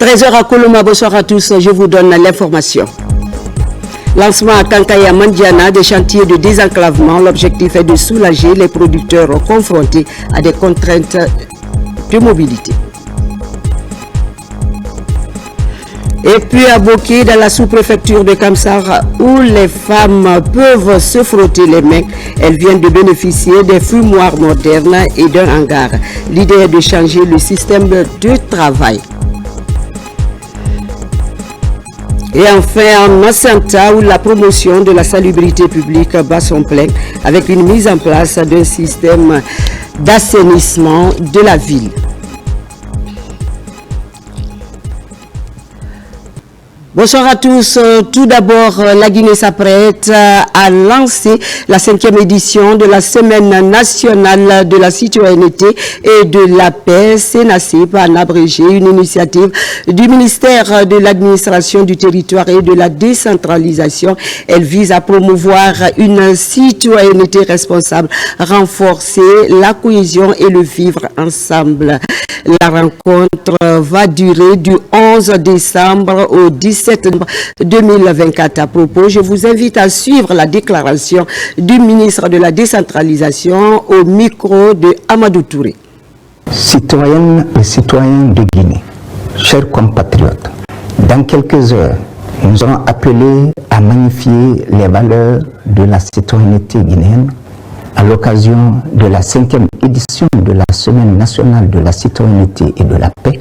13h à Koloma, bonsoir à tous, je vous donne l'information. Lancement à Kankaya Mandiana des chantiers de désenclavement. L'objectif est de soulager les producteurs confrontés à des contraintes de mobilité. Et puis à Boké, dans la sous-préfecture de Kamsar, où les femmes peuvent se frotter les mains, elles viennent de bénéficier des fumoirs modernes et d'un hangar. L'idée est de changer le système de travail. Et enfin, en Massanta, où la promotion de la salubrité publique bat son plein avec une mise en place d'un système d'assainissement de la ville. Bonsoir à tous. Tout d'abord, la Guinée s'apprête à lancer la 5e édition de la Semaine nationale de la citoyenneté et de la paix, CNACIP, en abrégé, une initiative du ministère de l'administration du territoire et de la décentralisation. Elle vise à promouvoir une citoyenneté responsable, renforcer la cohésion et le vivre ensemble. La rencontre va durer du 11 décembre au 17 décembre 2024. À propos, je vous invite à suivre la déclaration du ministre de la décentralisation au micro de Amadou Touré. Citoyennes et citoyens de Guinée, chers compatriotes, dans quelques heures, nous allons appeler à magnifier les valeurs de la citoyenneté guinéenne à l'occasion de la 5e édition de la Semaine nationale de la citoyenneté et de la paix,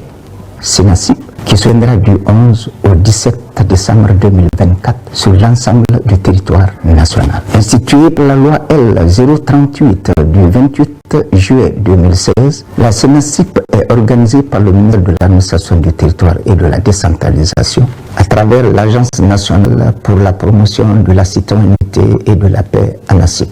CNACIP, qui se tiendra du 11 au 17 décembre 2024 sur l'ensemble du territoire national. Instituée par la loi L038 du 28 juillet 2016, la CNACIP est organisée par le ministère de l'administration du territoire et de la décentralisation à travers l'Agence nationale pour la promotion de la citoyenneté et de la paix, ANACIP.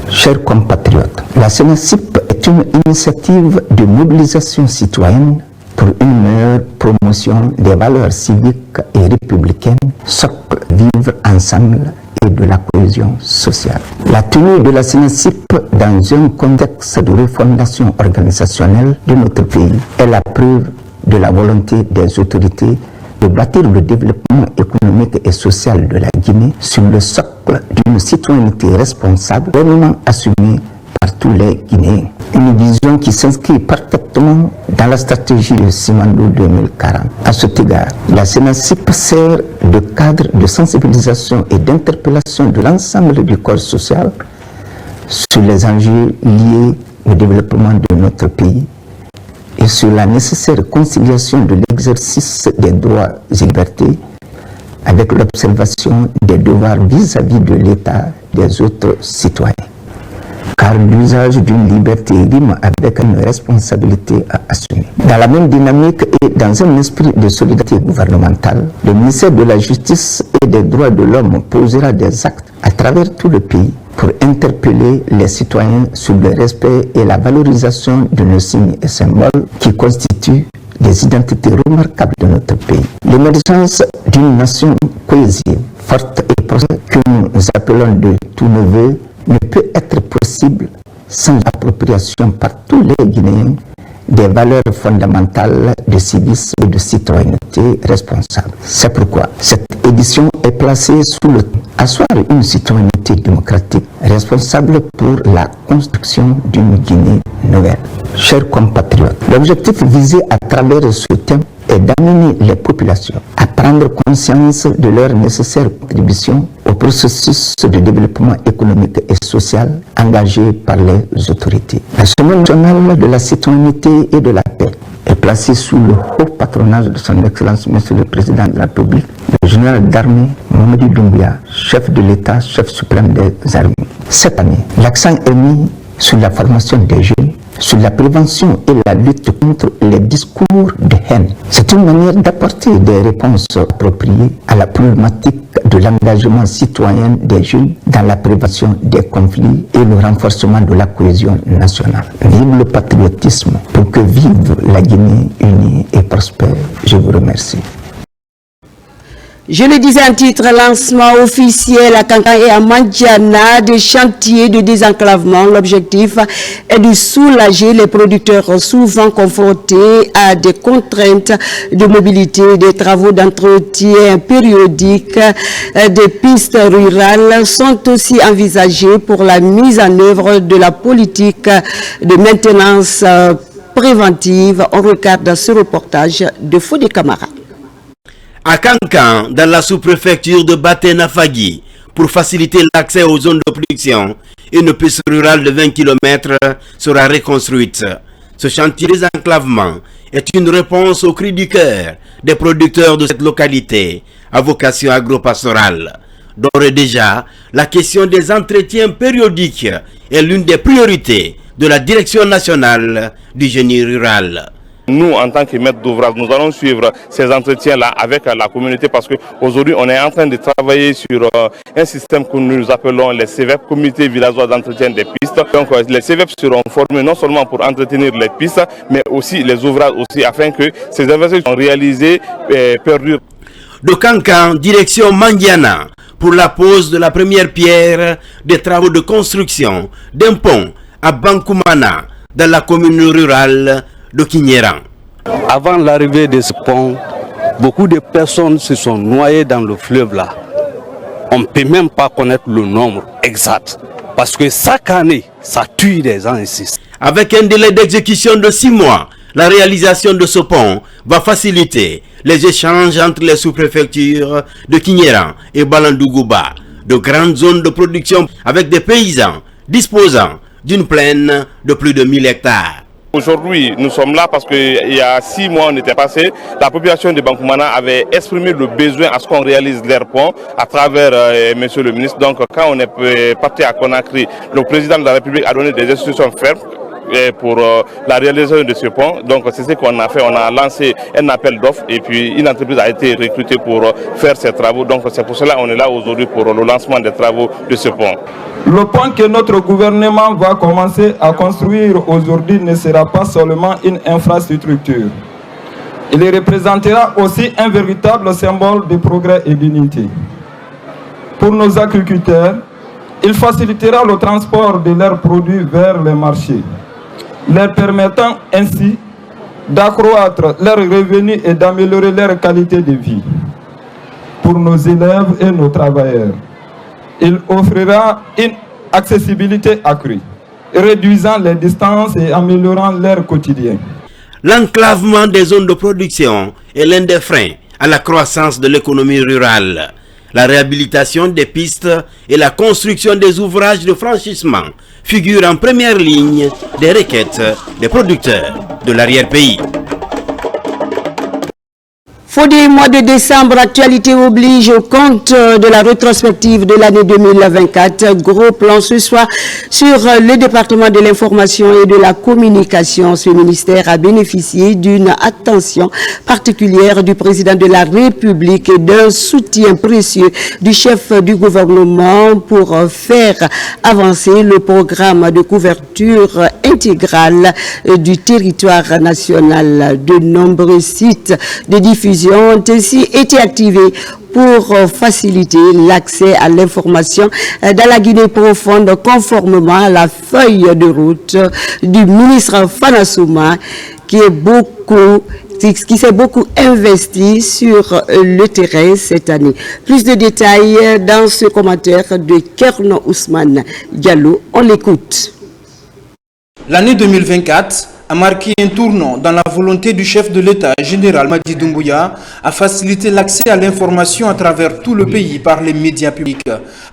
Chers compatriotes, la CNACIP est une initiative de mobilisation citoyenne pour une meilleure promotion des valeurs civiques et républicaines, socle vivre ensemble et de la cohésion sociale. La tenue de la CNACIP dans un contexte de refondation organisationnelle de notre pays est la preuve de la volonté des autorités de bâtir le développement économique et social de la Guinée sur le socle d'une citoyenneté responsable, pleinement assumée par tous les Guinéens. Une vision qui s'inscrit parfaitement dans la stratégie de Simandou 2040. À cet égard, la CNACIP sert de cadre de sensibilisation et d'interpellation de l'ensemble du corps social sur les enjeux liés au développement de notre pays et sur la nécessaire conciliation de l'exercice des droits et libertés avec l'observation des devoirs vis-à-vis de l'État des autres citoyens. Car l'usage d'une liberté rime avec une responsabilité à assumer. Dans la même dynamique et dans un esprit de solidarité gouvernementale, le ministère de la Justice et des Droits de l'Homme posera des actes à travers tout le pays pour interpeller les citoyens sur le respect et la valorisation de nos signes et symboles qui constituent des identités remarquables de notre pays. L'émergence d'une nation cohésive, forte et prospère que nous appelons de tous nos voeux ne peut être possible sans l'appropriation par tous les Guinéens des valeurs fondamentales de civisme et de citoyenneté responsable. C'est pourquoi cette édition est placée sous le asseoir une citoyenneté démocratique responsable pour la construction d'une Guinée nouvelle. Chers compatriotes, l'objectif visé à travers ce thème est d'amener les populations à prendre conscience de leur nécessaire contribution au processus de développement économique et social engagé par les autorités. La Semaine nationale de la citoyenneté et de la paix est placée sous le haut patronage de son Excellence Monsieur le Président de la République, le général d'armée Mamadi Doumbouya, chef de l'État, chef suprême des armées. Cette année, l'accent est mis sur la formation des jeunes, sur la prévention et la lutte contre les discours de haine. C'est une manière d'apporter des réponses appropriées à la problématique de l'engagement citoyen des jeunes dans la prévention des conflits et le renforcement de la cohésion nationale. Vive le patriotisme pour que vive la Guinée unie et prospère. Je vous remercie. Je le disais en titre, lancement officiel à Kankan et à Mandiana des chantiers de désenclavement. L'objectif est de soulager les producteurs souvent confrontés à des contraintes de mobilité. Des travaux d'entretien périodiques des pistes rurales sont aussi envisagés pour la mise en œuvre de la politique de maintenance préventive. On regarde ce reportage de Fodé Camara. À Kankan, dans la sous-préfecture de Baté-Nafagui, pour faciliter l'accès aux zones de production, une piste rurale de 20 km sera reconstruite. Ce chantier de désenclavement est une réponse au cri du cœur des producteurs de cette localité à vocation agro-pastorale. D'ores et déjà, la question des entretiens périodiques est l'une des priorités de la Direction nationale du génie rural. Nous, en tant que maîtres d'ouvrage, nous allons suivre ces entretiens-là avec la communauté parce qu'aujourd'hui, on est en train de travailler sur un système que nous appelons les CVEP, Comité Villageois d'entretien des pistes. Donc, les CVEP seront formés non seulement pour entretenir les pistes, mais aussi les ouvrages aussi, afin que ces investissements sont réalisés et perdurent. De Kankan, direction Mandiana, pour la pose de la première pierre des travaux de construction d'un pont à Bankoumana, dans la commune rurale de Kinyéran. Avant l'arrivée de ce pont, beaucoup de personnes se sont noyées dans le fleuve là. On ne peut même pas connaître le nombre exact. Parce que chaque année, ça tue des gens ici. Avec un délai d'exécution de 6 mois, la réalisation de ce pont va faciliter les échanges entre les sous-préfectures de Kinyéran et Balandougouba, de grandes zones de production avec des paysans disposant d'une plaine de plus de 1000 hectares. Aujourd'hui, nous sommes là parce qu'il y a 6 mois, on était passé. La population de Bankoumana avait exprimé le besoin à ce qu'on réalise leur pont à travers monsieur le ministre. Donc, quand on est parti à Conakry, le président de la République a donné des instructions fermes pour la réalisation de ce pont. Donc, c'est ce qu'on a fait. On a lancé un appel d'offres et puis une entreprise a été recrutée pour faire ces travaux. Donc, c'est pour cela qu'on est là aujourd'hui pour le lancement des travaux de ce pont. Le pont que notre gouvernement va commencer à construire aujourd'hui ne sera pas seulement une infrastructure. Il représentera aussi un véritable symbole de progrès et d'unité. Pour nos agriculteurs, il facilitera le transport de leurs produits vers les marchés, leur permettant ainsi d'accroître leurs revenus et d'améliorer leur qualité de vie. Pour nos élèves et nos travailleurs, il offrira une accessibilité accrue, réduisant les distances et améliorant leur quotidien. L'enclavement des zones de production est l'un des freins à la croissance de l'économie rurale. La réhabilitation des pistes et la construction des ouvrages de franchissement figurent en première ligne des requêtes des producteurs de l'arrière-pays. Fodé, mois de décembre, actualité oblige au compte de la rétrospective de l'année 2024. Gros plan ce soir sur le département de l'information et de la communication. Ce ministère a bénéficié d'une attention particulière du président de la République et d'un soutien précieux du chef du gouvernement pour faire avancer le programme de couverture intégrale du territoire national. De nombreux sites de diffusion ont ainsi été activés pour faciliter l'accès à l'information dans la Guinée profonde conformément à la feuille de route du ministre Fanasouma qui s'est beaucoup investi sur le terrain cette année. Plus de détails dans ce commentaire de Kerno Ousmane Diallo. On l'écoute. L'année 2024 a marqué un tournant dans la volonté du chef de l'État, général Madi Doumbouya, à faciliter l'accès à l'information à travers tout le pays par les médias publics.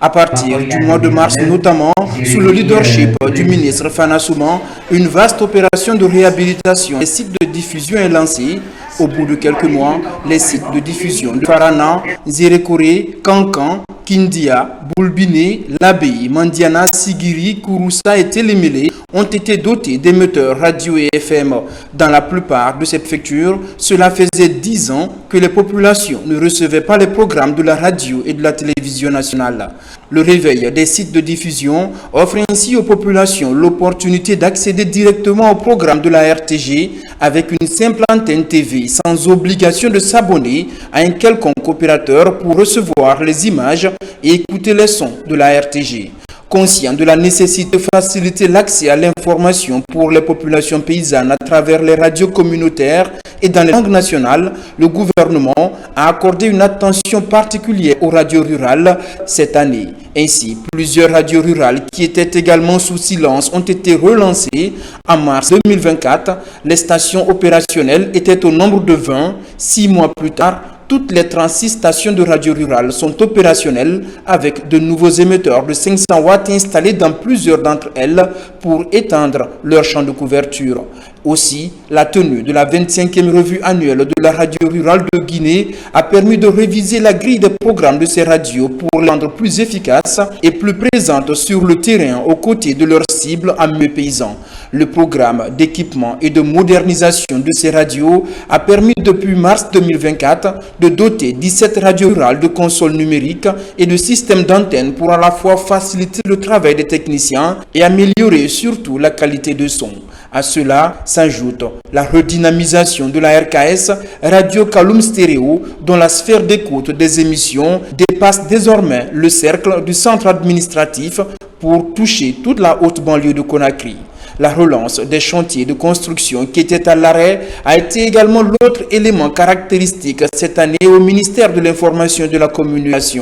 À partir du mois de mars notamment, sous le leadership du ministre Fanasouma, une vaste opération de réhabilitation des sites de diffusion est lancée. Au bout de quelques mois, les sites de diffusion de Farana, Zérékoré, Kankan, Kindia, Boulbiné, Labéi, Mandiana, Sigiri, Kouroussa et Télémélé ont été dotés d'émetteurs radio et FM. Dans la plupart de ces préfectures, cela faisait 10 ans que les populations ne recevaient pas les programmes de la radio et de la télévision nationale. Le réveil des sites de diffusion offre ainsi aux populations l'opportunité d'accéder directement au programme de la RTG avec une simple antenne TV sans obligation de s'abonner à un quelconque opérateur pour recevoir les images et écouter les sons de la RTG. Conscient de la nécessité de faciliter l'accès à l'information pour les populations paysannes à travers les radios communautaires et dans les langues nationales, le gouvernement a accordé une attention particulière aux radios rurales cette année. Ainsi, plusieurs radios rurales qui étaient également sous silence ont été relancées. En mars 2024, les stations opérationnelles étaient au nombre de 20. 6 mois plus tard, toutes les 36 stations de radio rurale sont opérationnelles avec de nouveaux émetteurs de 500 watts installés dans plusieurs d'entre elles pour étendre leur champ de couverture. Aussi, la tenue de la 25e revue annuelle de la radio rurale de Guinée a permis de réviser la grille des programmes de ces radios pour les rendre plus efficaces et plus présentes sur le terrain aux côtés de leurs cibles en milieu paysan. Le programme d'équipement et de modernisation de ces radios a permis depuis mars 2024 de doter 17 radios rurales de consoles numériques et de systèmes d'antennes pour à la fois faciliter le travail des techniciens et améliorer surtout la qualité de son. À cela s'ajoute la redynamisation de la RKS, Radio Kaloum Stéréo, dont la sphère d'écoute des émissions dépasse désormais le cercle du centre administratif pour toucher toute la haute banlieue de Conakry. La relance des chantiers de construction qui étaient à l'arrêt a été également l'autre élément caractéristique cette année au ministère de l'Information et de la Communication.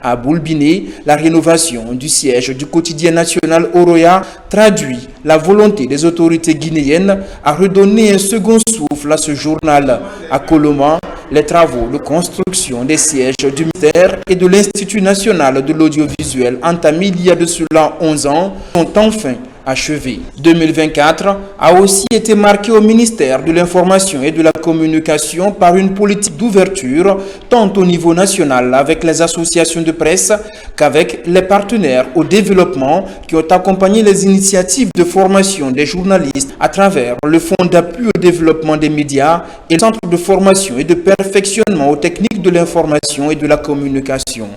À Boulbiné, la rénovation du siège du quotidien national Oroya traduit la volonté des autorités guinéennes à redonner un second souffle à ce journal. À Coloma, les travaux de construction des sièges du ministère et de l'Institut national de l'audiovisuel entamés il y a de cela 11 ans sont enfin achevé. 2024 a aussi été marqué au ministère de l'Information et de la Communication par une politique d'ouverture tant au niveau national avec les associations de presse qu'avec les partenaires au développement qui ont accompagné les initiatives de formation des journalistes à travers le Fonds d'appui au développement des médias et le Centre de formation et de perfectionnement aux techniques de l'information et de la communication.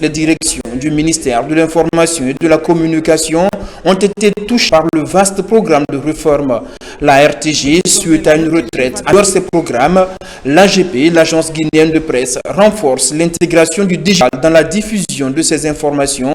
Les directions du ministère de l'Information et de la Communication ont été touchées par le vaste programme de réforme. La RTG, suite à une retraite, alors ces programmes, l'AGP, l'Agence guinéenne de presse, renforce l'intégration du digital dans la diffusion de ces informations.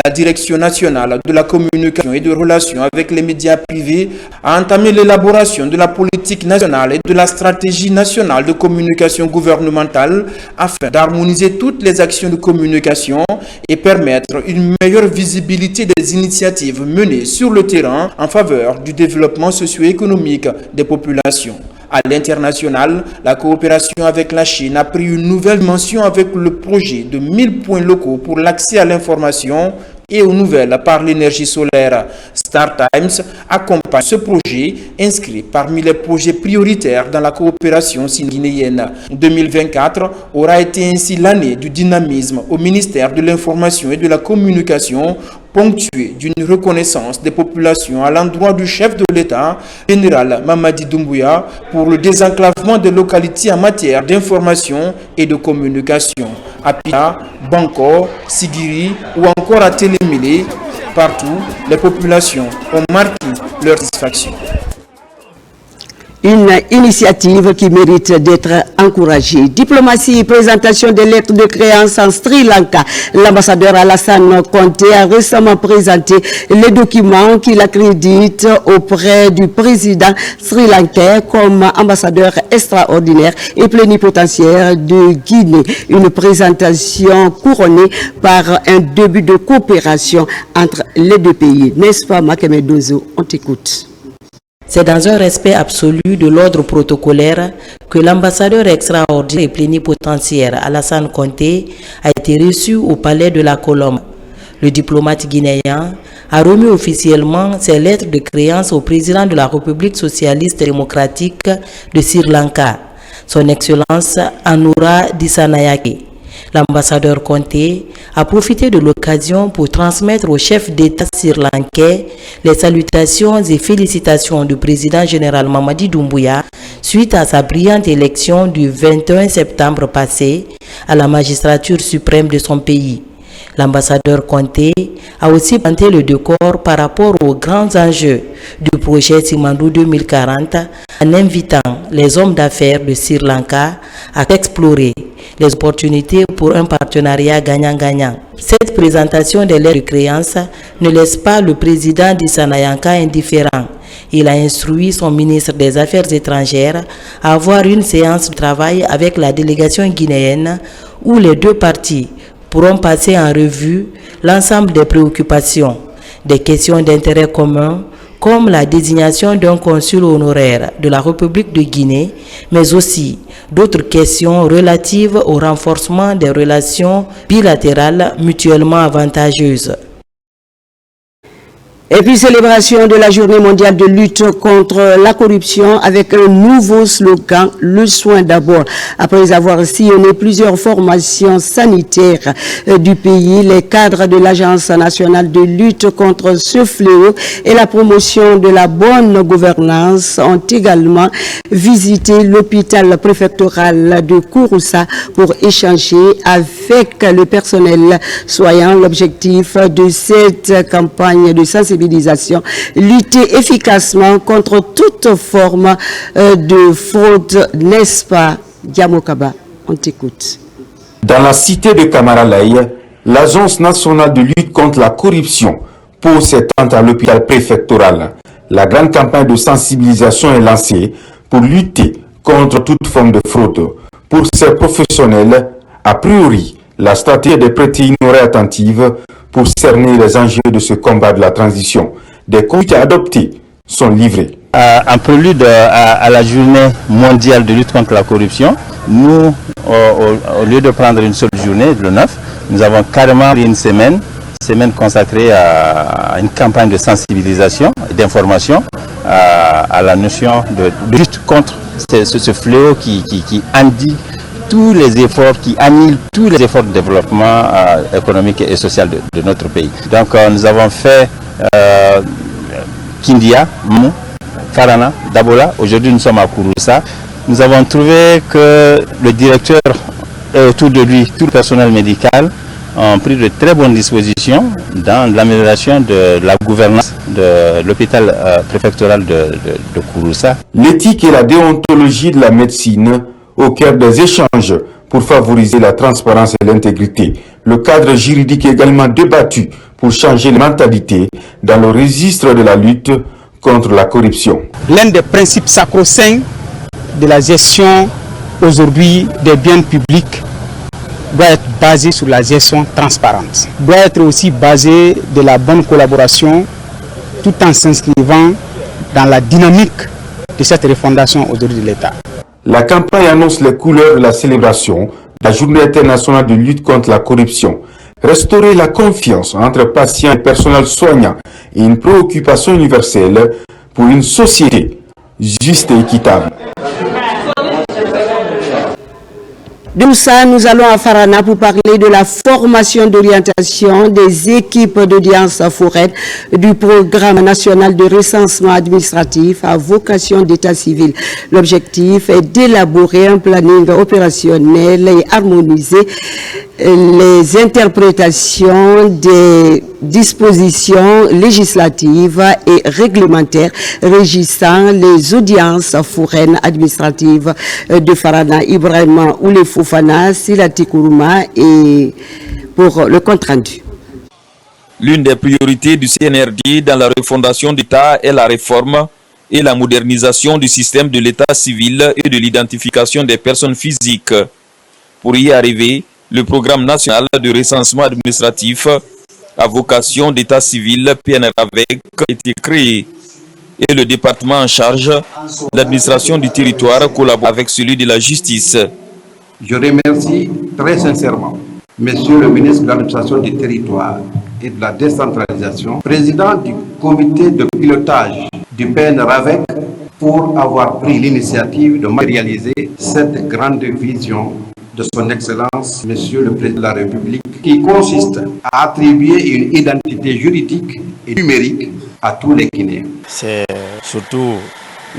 La Direction nationale de la communication et de relations avec les médias privés a entamé l'élaboration de la politique nationale et de la stratégie nationale de communication gouvernementale afin d'harmoniser toutes les actions de communication et permettre une meilleure visibilité des initiatives menées sur le terrain en faveur du développement socio-économique des populations. À l'international, la coopération avec la Chine a pris une nouvelle dimension avec le projet de 1000 points locaux pour l'accès à l'information et aux nouvelles par l'énergie solaire. Star Times accompagne ce projet inscrit parmi les projets prioritaires dans la coopération guinéenne. 2024 aura été ainsi l'année du dynamisme au ministère de l'Information et de la Communication, ponctuée d'une reconnaissance des populations à l'endroit du chef de l'État, général Mamadi Doumbouya, pour le désenclavement des localités en matière d'information et de communication. À Pita, Banko, Sigiri ou encore à Télémilé, partout, les populations ont marqué leur satisfaction. Une initiative qui mérite d'être encouragée. Diplomatie et présentation des lettres de créance en Sri Lanka. L'ambassadeur Alassane Conté a récemment présenté les documents qu'il accrédite auprès du président sri-lankais comme ambassadeur extraordinaire et plénipotentiaire de Guinée. Une présentation couronnée par un début de coopération entre les deux pays. N'est-ce pas, Makeme Dozo? On t'écoute. C'est dans un respect absolu de l'ordre protocolaire que l'ambassadeur extraordinaire et plénipotentiaire Alassane Conté a été reçu au palais de la Colombe. Le diplomate guinéen a remis officiellement ses lettres de créance au président de la République socialiste démocratique de Sri Lanka, son Excellence Anura Dissanayake. L'ambassadeur Conté a profité de l'occasion pour transmettre au chef d'État sri-lankais les salutations et félicitations du président général Mamadi Doumbouya suite à sa brillante élection du 21 septembre passé à la magistrature suprême de son pays. L'ambassadeur Conté a aussi pointé le décor par rapport aux grands enjeux du projet Simandou 2040 en invitant les hommes d'affaires de Sri Lanka à explorer les opportunités pour un partenariat gagnant-gagnant. Cette présentation des lettres de créance ne laisse pas le président d'Issanayanka indifférent. Il a instruit son ministre des Affaires étrangères à avoir une séance de travail avec la délégation guinéenne où les deux parties pourront passer en revue l'ensemble des préoccupations, des questions d'intérêt commun, comme la désignation d'un consul honoraire de la République de Guinée, mais aussi d'autres questions relatives au renforcement des relations bilatérales mutuellement avantageuses. Et puis, célébration de la journée mondiale de lutte contre la corruption avec un nouveau slogan, le soin d'abord. Après avoir sillonné plusieurs formations sanitaires du pays, les cadres de l'Agence nationale de lutte contre ce fléau et la promotion de la bonne gouvernance ont également visité l'hôpital préfectoral de Kouroussa pour échanger avec le personnel soignant. L'objectif de cette campagne de sensibilisation, lutter efficacement contre toute forme de fraude, n'est-ce pas, Diamokaba? On t'écoute. Dans la cité de Kamaralaï, l'Agence nationale de lutte contre la corruption pose ses tentes à l'hôpital préfectoral. La grande campagne de sensibilisation est lancée pour lutter contre toute forme de fraude. Pour ces professionnels, a priori, la stratégie des prêter une oreille attentive pour cerner les enjeux de ce combat de la transition. Des conduites adoptées sont livrées. En prélude à la journée mondiale de lutte contre la corruption, nous, au lieu de prendre une seule journée, le 9, nous avons carrément pris une semaine consacrée à une campagne de sensibilisation et d'information à la notion de lutte contre ce fléau qui endie tous les efforts, qui annihilent tous les efforts de développement économique et social de notre pays. Donc nous avons fait Kindia, Mou, Farana, Dabola. Aujourd'hui nous sommes à Kouroussa. Nous avons trouvé que le directeur et autour de lui, tout le personnel médical ont pris de très bonnes dispositions dans l'amélioration de la gouvernance de l'hôpital préfectoral de Kouroussa. L'éthique et la déontologie de la médecine au cœur des échanges pour favoriser la transparence et l'intégrité. Le cadre juridique est également débattu pour changer les mentalités dans le registre de la lutte contre la corruption. L'un des principes sacro-saints de la gestion aujourd'hui des biens publics doit être basé sur la gestion transparente. Doit être aussi basé de la bonne collaboration tout en s'inscrivant dans la dynamique de cette refondation aujourd'hui de l'État. La campagne annonce les couleurs de la célébration de la Journée internationale de lutte contre la corruption. Restaurer la confiance entre patients et personnel soignant est une préoccupation universelle pour une société juste et équitable. De ça, nous allons à Farana pour parler de la formation d'orientation des équipes d'audience foraine du programme national de recensement administratif à vocation d'état civil. L'objectif est d'élaborer un planning opérationnel et harmoniser les interprétations des dispositions législatives et réglementaires régissant les audiences foraines administratives de Farana. Ibrahima Oulefofana, Silati Kourouma et pour le compte rendu. L'une des priorités du CNRD dans la refondation d'État est la réforme et la modernisation du système de l'État civil et de l'identification des personnes physiques. Pour y arriver, le programme national de recensement administratif à vocation d'état civil PNRAVEC a été créé et le département en charge, l'administration du territoire, collabore avec celui de la justice. Je remercie très sincèrement Monsieur le ministre de l'administration du territoire et de la décentralisation, président du comité de pilotage du PNRAVEC, pour avoir pris l'initiative de matérialiser cette grande vision de son Excellence, Monsieur le Président de la République, qui consiste à attribuer une identité juridique et numérique à tous les Guinéens. C'est surtout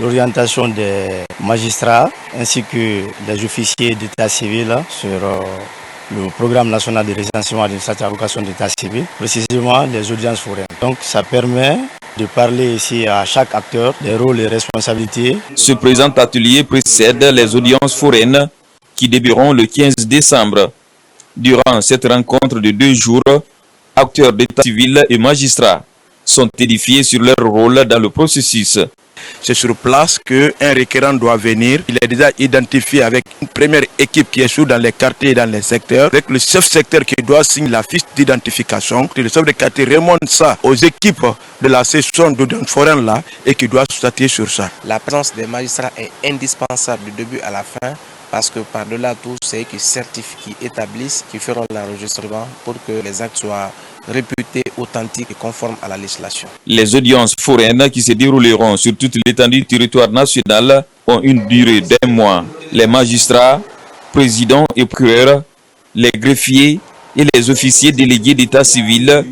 l'orientation des magistrats ainsi que des officiers d'état civil sur le programme national de recensement administratif à vocation d'état civil, précisément les audiences foraines. Donc ça permet de parler ici à chaque acteur des rôles et responsabilités. Ce présent atelier précède les audiences foraines qui débuteront le 15 décembre. Durant cette rencontre de 2 jours, acteurs d'état civil et magistrats sont édifiés sur leur rôle dans le processus. C'est sur place qu'un requérant doit venir. Il est déjà identifié avec une première équipe qui est sur dans les quartiers et dans les secteurs, avec le chef secteur qui doit signer la fiche d'identification. Le chef de quartier remonte ça aux équipes de la session d'audience foraine là et qui doit statuer sur ça. La présence des magistrats est indispensable du début à la fin parce que par-delà tout, c'est eux qui certifient, qui établissent, qui feront l'enregistrement pour que les actes soient réputés authentiques et conformes à la législation. Les audiences foraines qui se dérouleront sur toute l'étendue du territoire national ont une durée d'1 mois. Les magistrats, présidents et procureurs, les greffiers et les officiers délégués d'état civil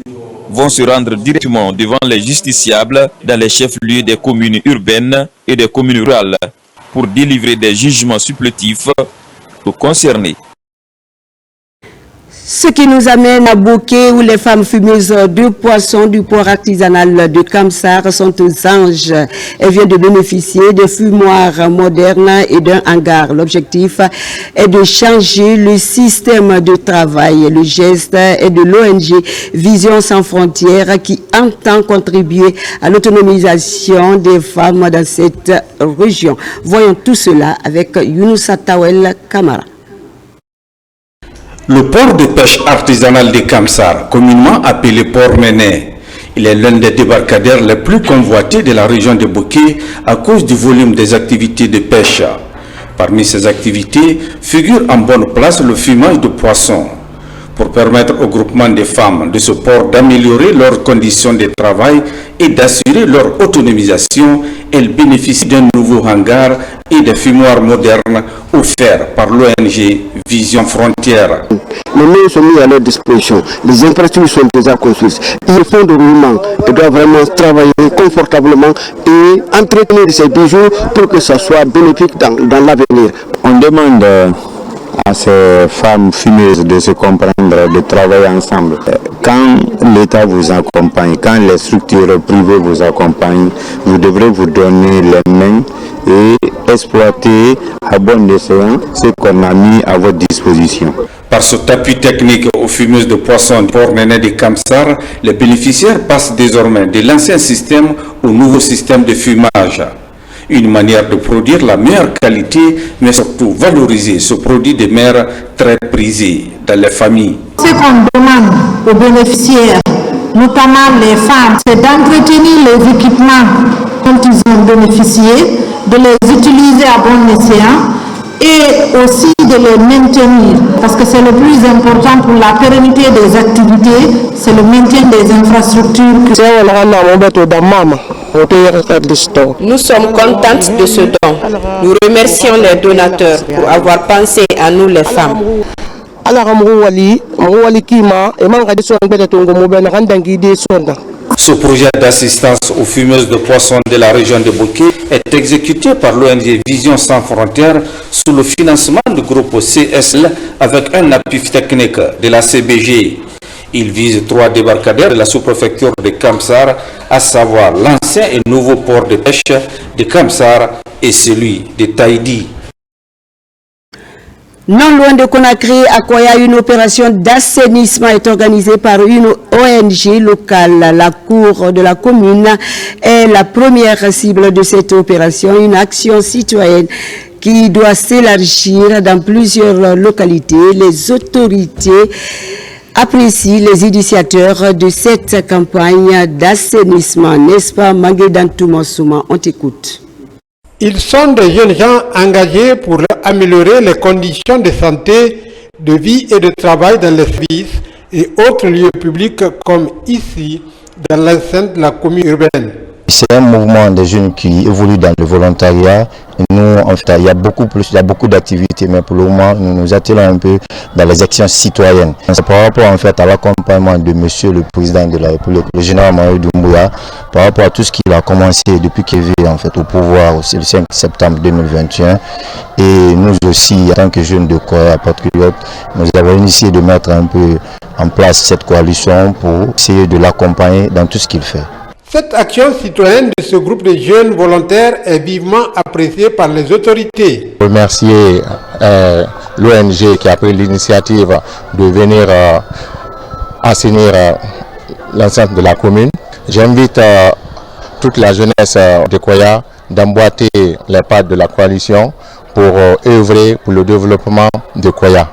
vont se rendre directement devant les justiciables dans les chefs-lieux des communes urbaines et des communes rurales pour délivrer des jugements supplétifs aux concernés. Ce qui nous amène à Bouquet où les femmes fumeuses de poissons du port artisanal de Kamsar sont aux anges. Elles viennent de bénéficier de fumoirs modernes et d'un hangar. L'objectif est de changer le système de travail. Le geste est de l'ONG Vision sans frontières qui entend contribuer à l'autonomisation des femmes dans cette région. Voyons tout cela avec Younousa Tawel Kamara. Le port de pêche artisanal de Kamsar, communément appelé port Méné, il est l'un des débarcadères les plus convoités de la région de Bouquet à cause du volume des activités de pêche. Parmi ces activités figure en bonne place le fumage de poissons. Pour permettre au groupement des femmes de ce port d'améliorer leurs conditions de travail et d'assurer leur autonomisation, elles bénéficient d'un nouveau hangar et des fumoirs modernes offerts par l'ONG Vision Frontières. Les moyens sont mis à leur disposition, les infrastructures sont déjà construites. Ils font de roulement et doivent vraiment travailler confortablement et entretenir ces bijoux pour que ça soit bénéfique dans l'avenir. On demande à ces femmes fumeuses de se comprendre, de travailler ensemble. Quand l'État vous accompagne, quand les structures privées vous accompagnent, vous devrez vous donner les mains et exploiter à bon escient ce qu'on a mis à votre disposition. Par cet appui technique aux fumeuses de poissons du port Méné de Kamsar, les bénéficiaires passent désormais de l'ancien système au nouveau système de fumage. Une manière de produire la meilleure qualité, mais surtout valoriser ce produit de mer très prisé dans les familles. Ce qu'on demande aux bénéficiaires, notamment les femmes, c'est d'entretenir les équipements dont ils ont bénéficié, de les utiliser à bon escient et aussi de les maintenir, parce que c'est le plus important pour la pérennité des activités, c'est le maintien des infrastructures. Nous sommes contentes de ce don. Nous remercions les donateurs pour avoir pensé à nous les femmes. Ce projet d'assistance aux fumeuses de poissons de la région de Bouquet est exécuté par l'ONG Vision sans frontières sous le financement du groupe CSL avec un appui technique de la CBG. Il vise 3 débarcadères de la sous-préfecture de Kamsar, à savoir l'ancien et nouveau port de pêche de Kamsar et celui de Taïdi. Non loin de Conakry, à Koya, une opération d'assainissement est organisée par une ONG locale. La cour de la commune est la première cible de cette opération, une action citoyenne qui doit s'élargir dans plusieurs localités. Les autorités apprécient les initiateurs de cette campagne d'assainissement. N'est-ce pas, Manguedan Toumansouma? On t'écoute. Ils sont des jeunes gens engagés pour améliorer les conditions de santé, de vie et de travail dans les services et autres lieux publics comme ici, dans l'enceinte de la commune urbaine. C'est un mouvement des jeunes qui évolue dans le volontariat. Nous, en fait, il y a beaucoup d'activités, mais pour le moment, nous nous attelons un peu dans les actions citoyennes. C'est par rapport en fait à l'accompagnement de Monsieur le Président de la République, le général Mamadou Doumbouya, par rapport à tout ce qu'il a commencé depuis qu'il est en fait au pouvoir le 5 septembre 2021. Et nous aussi, en tant que jeunes de Koya Patriotes, nous avons initié de mettre un peu en place cette coalition pour essayer de l'accompagner dans tout ce qu'il fait. Cette action citoyenne de ce groupe de jeunes volontaires est vivement appréciée par les autorités. Remercier l'ONG qui a pris l'initiative de venir assainir l'enceinte de la commune. J'invite toute la jeunesse de Koya d'emboîter les pas de la coalition pour œuvrer pour le développement de Koya.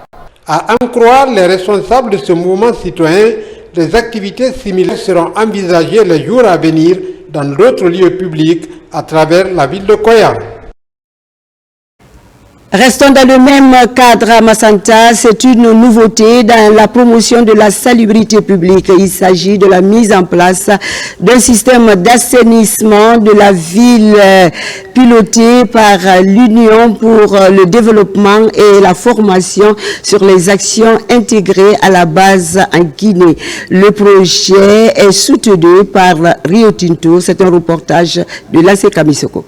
À en croire les responsables de ce mouvement citoyen, des activités similaires seront envisagées les jours à venir dans d'autres lieux publics à travers la ville de Koya. Restons dans le même cadre à Massanta, c'est une nouveauté dans la promotion de la salubrité publique. Il s'agit de la mise en place d'un système d'assainissement de la ville piloté par l'Union pour le développement et la formation sur les actions intégrées à la base en Guinée. Le projet est soutenu par Rio Tinto. C'est un reportage de l'AC Kamisoko.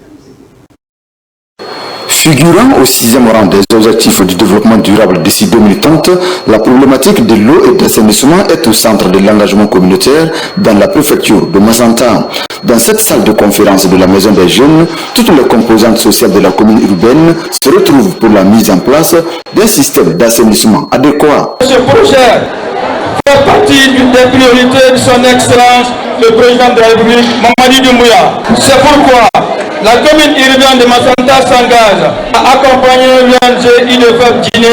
Figurant au 6e rang des objectifs du développement durable d'ici 2030, la problématique de l'eau et d'assainissement est au centre de l'engagement communautaire dans la préfecture de Mazanta. Dans cette salle de conférence de la Maison des Jeunes, toutes les composantes sociales de la commune urbaine se retrouvent pour la mise en place d'un système d'assainissement adéquat. Ce projet fait partie des priorités de son Excellence, le président de la République, Mamadou Doumbouya. C'est pourquoi la commune urbaine de Massanta s'engage à accompagner l'ONG IDFEP Guinée,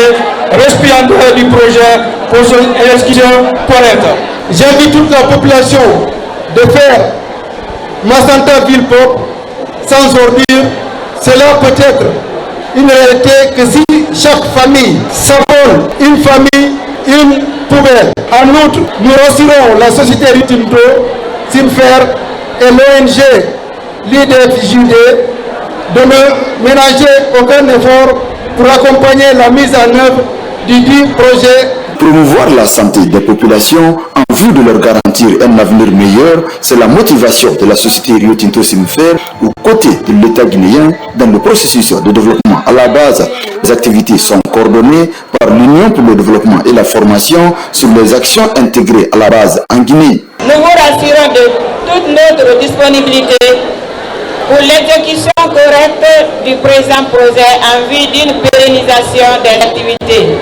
récipiendaire du projet pour son exécution correcte. J'invite toute la population de faire Massanta ville propre, sans ordure. Cela peut être une réalité que si chaque famille s'abonne une famille, une poubelle. En outre, nous rassurons la société Rio Tinto, Sinfer et l'ONG l'IDFJD de ne ménager aucun effort pour accompagner la mise en œuvre du dit projet. Promouvoir la santé des populations en vue de leur garantir un avenir meilleur, c'est la motivation de la société Rio Tinto Sinfer aux côtés de l'État guinéen dans le processus de développement. À la base, les activités sont coordonnées par l'Union pour le développement et la formation sur les actions intégrées à la base en Guinée. Nous vous rassurons de toute notre disponibilité pour l'exécution correcte du présent projet en vue d'une pérennisation des activités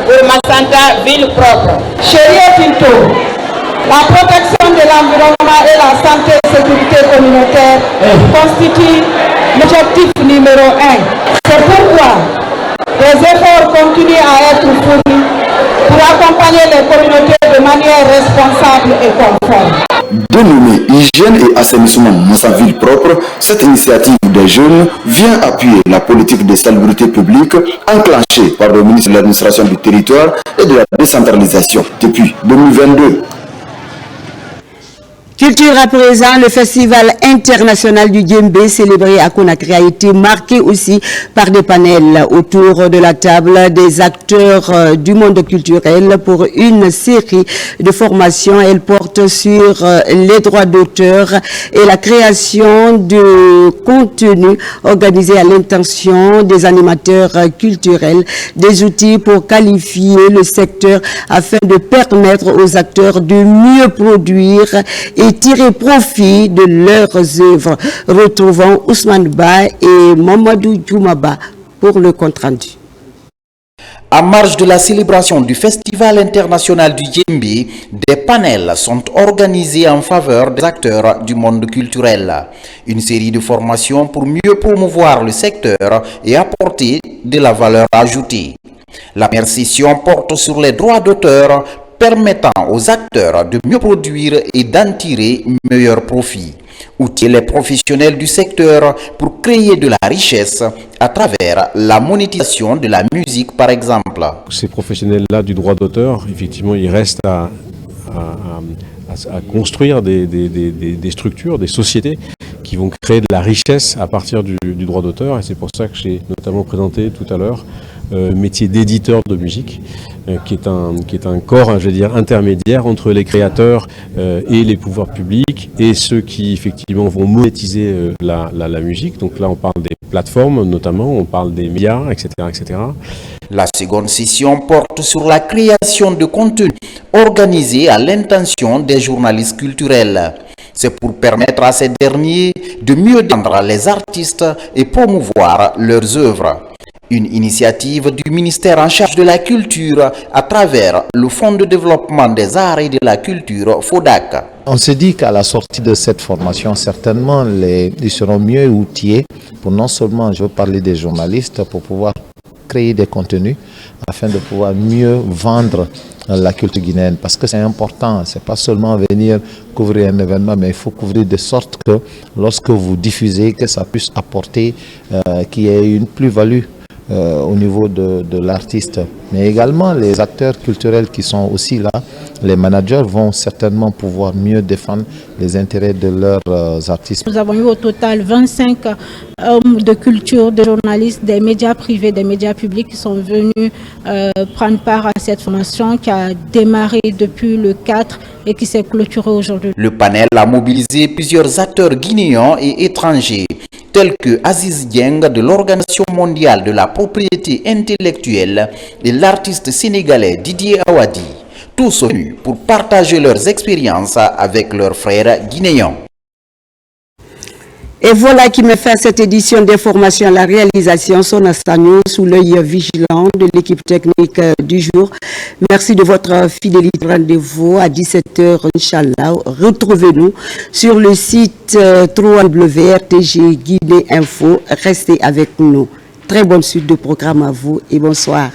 pour Massanta ville propre. Chez Rio Tinto, la protection de l'environnement et la santé et sécurité communautaire constituent l'objectif numéro 1. C'est pourquoi des efforts continuent à être fournis pour accompagner les communautés de manière responsable et conforme. Dénommée Hygiène et assainissement Massaville propre, cette initiative des jeunes vient appuyer la politique de salubrité publique enclenchée par le ministre de l'administration du territoire et de la décentralisation depuis 2022. Culture à présent, le festival international du djembé célébré à Conakry a été marqué aussi par des panels autour de la table des acteurs du monde culturel pour une série de formations. Elle porte sur les droits d'auteur et la création de contenu organisé à l'intention des animateurs culturels, des outils pour qualifier le secteur afin de permettre aux acteurs de mieux produire et tirer profit de leurs œuvres. Retrouvons Ousmane Ba et Mamadou Djoumaba pour le compte-rendu. À marge de la célébration du Festival international du djembé, des panels sont organisés en faveur des acteurs du monde culturel. Une série de formations pour mieux promouvoir le secteur et apporter de la valeur ajoutée. La première session porte sur les droits d'auteur, permettant aux acteurs de mieux produire et d'en tirer meilleur profit. Outiller les professionnels du secteur pour créer de la richesse à travers la monétisation de la musique par exemple. Ces professionnels-là du droit d'auteur, effectivement, ils restent à construire des structures, des sociétés qui vont créer de la richesse à partir du droit d'auteur. Et c'est pour ça que j'ai notamment présenté tout à l'heure métier d'éditeur de musique, qui est un corps, je veux dire, intermédiaire entre les créateurs et les pouvoirs publics et ceux qui effectivement vont monétiser la musique. Donc là, on parle des plateformes notamment, on parle des médias, etc., etc. La seconde session porte sur la création de contenu organisé à l'intention des journalistes culturels. C'est pour permettre à ces derniers de mieux défendre les artistes et promouvoir leurs œuvres. Une initiative du ministère en charge de la culture à travers le Fonds de développement des arts et de la culture, FODAC. On se dit qu'à la sortie de cette formation, certainement, ils seront mieux outillés pour non seulement, je veux parler des journalistes, pour pouvoir créer des contenus afin de pouvoir mieux vendre la culture guinéenne, parce que c'est important, c'est pas seulement venir couvrir un événement, mais il faut couvrir de sorte que lorsque vous diffusez, que ça puisse apporter qu'il y ait une plus-value au niveau de l'artiste. Mais également les acteurs culturels qui sont aussi là, les managers vont certainement pouvoir mieux défendre les intérêts de leurs artistes. Nous avons eu au total 25 hommes de culture, des journalistes, des médias privés, des médias publics qui sont venus prendre part à cette formation qui a démarré depuis le 4 et qui s'est clôturée aujourd'hui. Le panel a mobilisé plusieurs acteurs guinéens et étrangers, tels que Aziz Dieng de l'Organisation mondiale de la propriété intellectuelle et l'artiste sénégalais Didier Awadi, tous venus pour partager leurs expériences avec leurs frères guinéens. Et voilà qui met fin à cette édition d'information à la réalisation Sona Stagno sous l'œil vigilant de l'équipe technique du jour. Merci de votre fidélité. Rendez-vous à 17h, Inch'Allah. Retrouvez-nous sur le site www.rtg Guinée Info. Restez avec nous. Très bonne suite de programme à vous et bonsoir.